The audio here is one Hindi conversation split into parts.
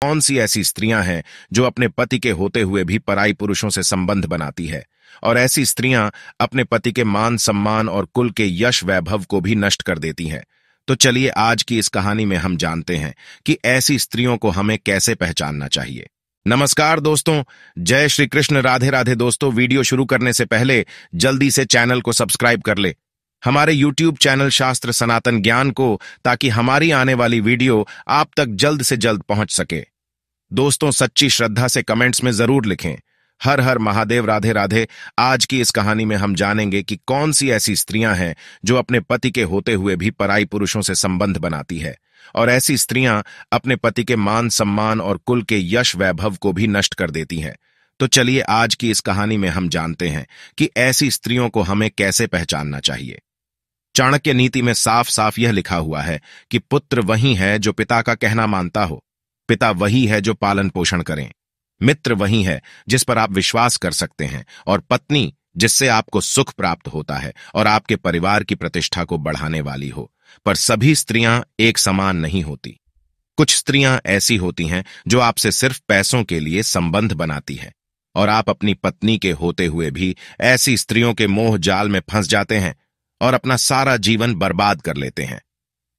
कौन सी ऐसी स्त्रियां हैं जो अपने पति के होते हुए भी पराई पुरुषों से संबंध बनाती है और ऐसी स्त्रियां अपने पति के मान सम्मान और कुल के यश वैभव को भी नष्ट कर देती हैं। तो चलिए आज की इस कहानी में हम जानते हैं कि ऐसी स्त्रियों को हमें कैसे पहचानना चाहिए। नमस्कार दोस्तों, जय श्री कृष्ण, राधे राधे। दोस्तों, वीडियो शुरू करने से पहले जल्दी से चैनल को सब्सक्राइब कर ले, हमारे YouTube चैनल शास्त्र सनातन ज्ञान को, ताकि हमारी आने वाली वीडियो आप तक जल्द से जल्द पहुंच सके। दोस्तों, सच्ची श्रद्धा से कमेंट्स में जरूर लिखें हर हर महादेव, राधे राधे। आज की इस कहानी में हम जानेंगे कि कौन सी ऐसी स्त्रियां हैं जो अपने पति के होते हुए भी पराई पुरुषों से संबंध बनाती है और ऐसी स्त्रियां अपने पति के मान सम्मान और कुल के यश वैभव को भी नष्ट कर देती हैं। तो चलिए आज की इस कहानी में हम जानते हैं कि ऐसी स्त्रियों को हमें कैसे पहचानना चाहिए। चाणक्य नीति में साफ साफ यह लिखा हुआ है कि पुत्र वही है जो पिता का कहना मानता हो, पिता वही है जो पालन पोषण करें, मित्र वही है जिस पर आप विश्वास कर सकते हैं, और पत्नी जिससे आपको सुख प्राप्त होता है और आपके परिवार की प्रतिष्ठा को बढ़ाने वाली हो। पर सभी स्त्रियां एक समान नहीं होती। कुछ स्त्रियां ऐसी होती हैं जो आपसे सिर्फ पैसों के लिए संबंध बनाती हैं और आप अपनी पत्नी के होते हुए भी ऐसी स्त्रियों के मोह जाल में फंस जाते हैं और अपना सारा जीवन बर्बाद कर लेते हैं।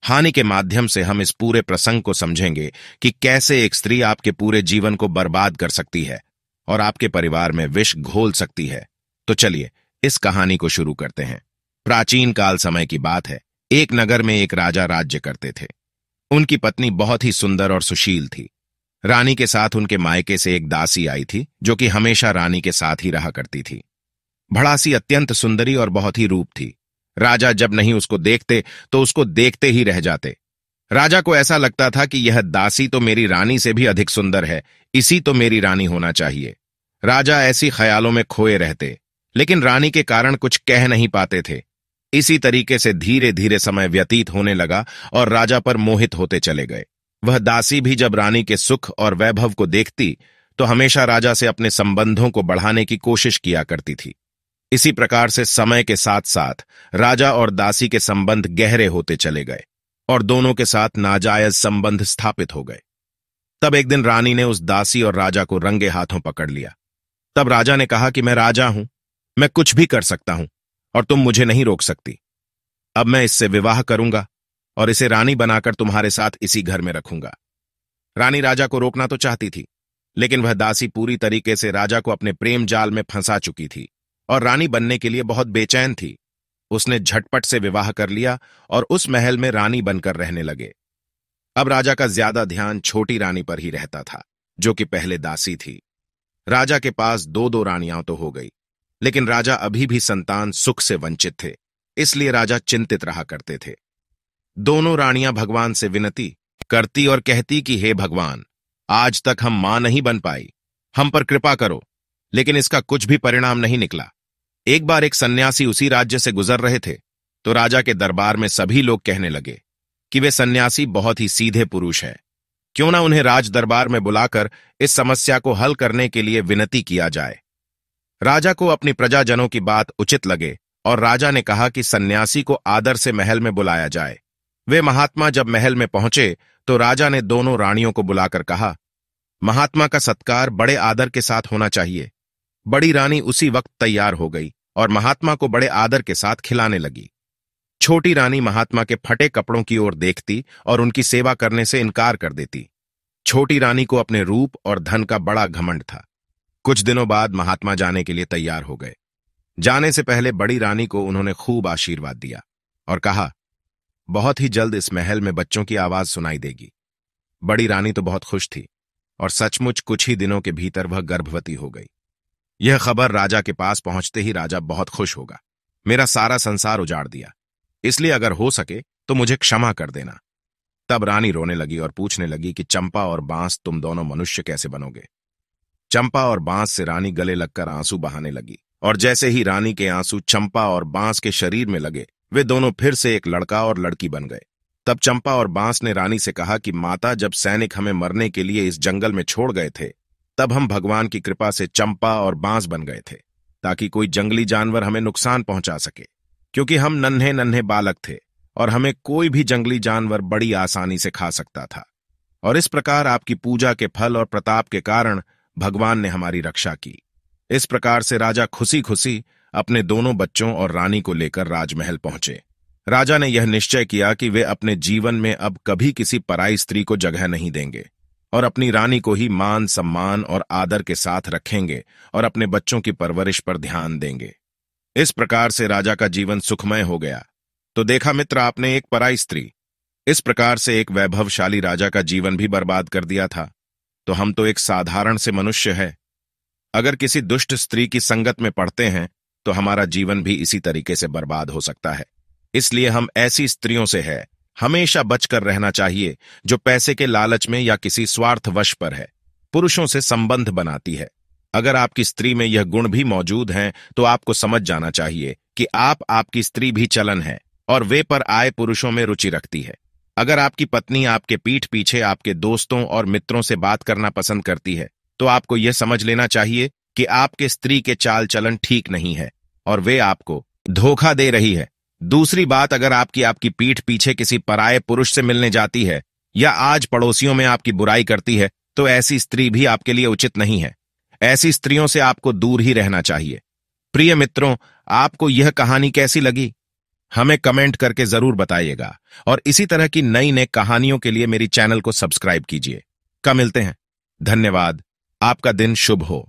हानि के माध्यम से हम इस पूरे प्रसंग को समझेंगे कि कैसे एक स्त्री आपके पूरे जीवन को बर्बाद कर सकती है और आपके परिवार में विष घोल सकती है। तो चलिए इस कहानी को शुरू करते हैं। प्राचीन काल समय की बात है। एक नगर में एक राजा राज्य करते थे। उनकी पत्नी बहुत ही सुंदर और सुशील थी। रानी के साथ उनके मायके से एक दासी आई थी जो कि हमेशा रानी के साथ ही रहा करती थी। भड़ासी अत्यंत सुंदरी और बहुत ही रूप थी। राजा जब नहीं उसको देखते तो उसको देखते ही रह जाते। राजा को ऐसा लगता था कि यह दासी तो मेरी रानी से भी अधिक सुंदर है, इसी तो मेरी रानी होना चाहिए। राजा ऐसी ख्यालों में खोए रहते, लेकिन रानी के कारण कुछ कह नहीं पाते थे। इसी तरीके से धीरे धीरे समय व्यतीत होने लगा और राजा पर मोहित होते चले गए। वह दासी भी जब रानी के सुख और वैभव को देखती तो हमेशा राजा से अपने संबंधों को बढ़ाने की कोशिश किया करती थी। इसी प्रकार से समय के साथ साथ राजा और दासी के संबंध गहरे होते चले गए और दोनों के साथ नाजायज संबंध स्थापित हो गए। तब एक दिन रानी ने उस दासी और राजा को रंगे हाथों पकड़ लिया। तब राजा ने कहा कि मैं राजा हूं, मैं कुछ भी कर सकता हूं और तुम मुझे नहीं रोक सकती। अब मैं इससे विवाह करूंगा और इसे रानी बनाकर तुम्हारे साथ इसी घर में रखूंगा। रानी राजा को रोकना तो चाहती थी, लेकिन वह दासी पूरी तरीके से राजा को अपने प्रेम जाल में फंसा चुकी थी और रानी बनने के लिए बहुत बेचैन थी। उसने झटपट से विवाह कर लिया और उस महल में रानी बनकर रहने लगे। अब राजा का ज्यादा ध्यान छोटी रानी पर ही रहता था, जो कि पहले दासी थी। राजा के पास दो दो रानियां तो हो गई, लेकिन राजा अभी भी संतान सुख से वंचित थे, इसलिए राजा चिंतित रहा करते थे। दोनों रानियां भगवान से विनती करती और कहती कि हे भगवान, आज तक हम मां नहीं बन पाई, हम पर कृपा करो। लेकिन इसका कुछ भी परिणाम नहीं निकला। एक बार एक सन्यासी उसी राज्य से गुजर रहे थे तो राजा के दरबार में सभी लोग कहने लगे कि वे सन्यासी बहुत ही सीधे पुरुष है, क्यों ना उन्हें राज दरबार में बुलाकर इस समस्या को हल करने के लिए विनती किया जाए। राजा को अपनी प्रजाजनों की बात उचित लगे और राजा ने कहा कि सन्यासी को आदर से महल में बुलाया जाए। वे महात्मा जब महल में पहुंचे तो राजा ने दोनों रानियों को बुलाकर कहा, महात्मा का सत्कार बड़े आदर के साथ होना चाहिए। बड़ी रानी उसी वक्त तैयार हो गई और महात्मा को बड़े आदर के साथ खिलाने लगी। छोटी रानी महात्मा के फटे कपड़ों की ओर देखती और उनकी सेवा करने से इनकार कर देती। छोटी रानी को अपने रूप और धन का बड़ा घमंड था। कुछ दिनों बाद महात्मा जाने के लिए तैयार हो गए। जाने से पहले बड़ी रानी को उन्होंने खूब आशीर्वाद दिया और कहा, बहुत ही जल्द इस महल में बच्चों की आवाज सुनाई देगी। बड़ी रानी तो बहुत खुश थी और सचमुच कुछ ही दिनों के भीतर वह गर्भवती हो गई। यह खबर राजा के पास पहुंचते ही राजा बहुत खुश होगा। मेरा सारा संसार उजाड़ दिया, इसलिए अगर हो सके तो मुझे क्षमा कर देना। तब रानी रोने लगी और पूछने लगी कि चंपा और बांस, तुम दोनों मनुष्य कैसे बनोगे। चंपा और बांस से रानी गले लगकर आंसू बहाने लगी और जैसे ही रानी के आंसू चंपा और बांस के शरीर में लगे, वे दोनों फिर से एक लड़का और लड़की बन गए। तब चंपा और बांस ने रानी से कहा कि माता, जब सैनिक हमें मरने के लिए इस जंगल में छोड़ गए थे तब हम भगवान की कृपा से चंपा और बांस बन गए थे, ताकि कोई जंगली जानवर हमें नुकसान पहुंचा सके, क्योंकि हम नन्हे नन्हे बालक थे और हमें कोई भी जंगली जानवर बड़ी आसानी से खा सकता था। और इस प्रकार आपकी पूजा के फल और प्रताप के कारण भगवान ने हमारी रक्षा की। इस प्रकार से राजा खुशी खुशी अपने दोनों बच्चों और रानी को लेकर राजमहल पहुंचे। राजा ने यह निश्चय किया कि वे अपने जीवन में अब कभी किसी पराई स्त्री को जगह नहीं देंगे और अपनी रानी को ही मान सम्मान और आदर के साथ रखेंगे और अपने बच्चों की परवरिश पर ध्यान देंगे। इस प्रकार से राजा का जीवन सुखमय हो गया। तो देखा मित्र आपने, एक पराई स्त्री इस प्रकार से एक वैभवशाली राजा का जीवन भी बर्बाद कर दिया था। तो हम तो एक साधारण से मनुष्य है, अगर किसी दुष्ट स्त्री की संगत में पड़ते हैं तो हमारा जीवन भी इसी तरीके से बर्बाद हो सकता है। इसलिए हम ऐसी स्त्रियों से है हमेशा बचकर रहना चाहिए जो पैसे के लालच में या किसी स्वार्थवश पर है, पुरुषों से संबंध बनाती है। अगर आपकी स्त्री में यह गुण भी मौजूद हैं तो आपको समझ जाना चाहिए कि आपकी स्त्री भी चलन है और वे पर आए पुरुषों में रुचि रखती है। अगर आपकी पत्नी आपके पीठ पीछे आपके दोस्तों और मित्रों से बात करना पसंद करती है तो आपको यह समझ लेना चाहिए कि आपके स्त्री के चाल चलन ठीक नहीं है और वे आपको धोखा दे रही है। दूसरी बात, अगर आपकी पीठ पीछे किसी पराये पुरुष से मिलने जाती है या आज पड़ोसियों में आपकी बुराई करती है तो ऐसी स्त्री भी आपके लिए उचित नहीं है। ऐसी स्त्रियों से आपको दूर ही रहना चाहिए। प्रिय मित्रों, आपको यह कहानी कैसी लगी हमें कमेंट करके जरूर बताइएगा और इसी तरह की नई नई कहानियों के लिए मेरी चैनल को सब्सक्राइब कीजिए। कल मिलते हैं। धन्यवाद। आपका दिन शुभ हो।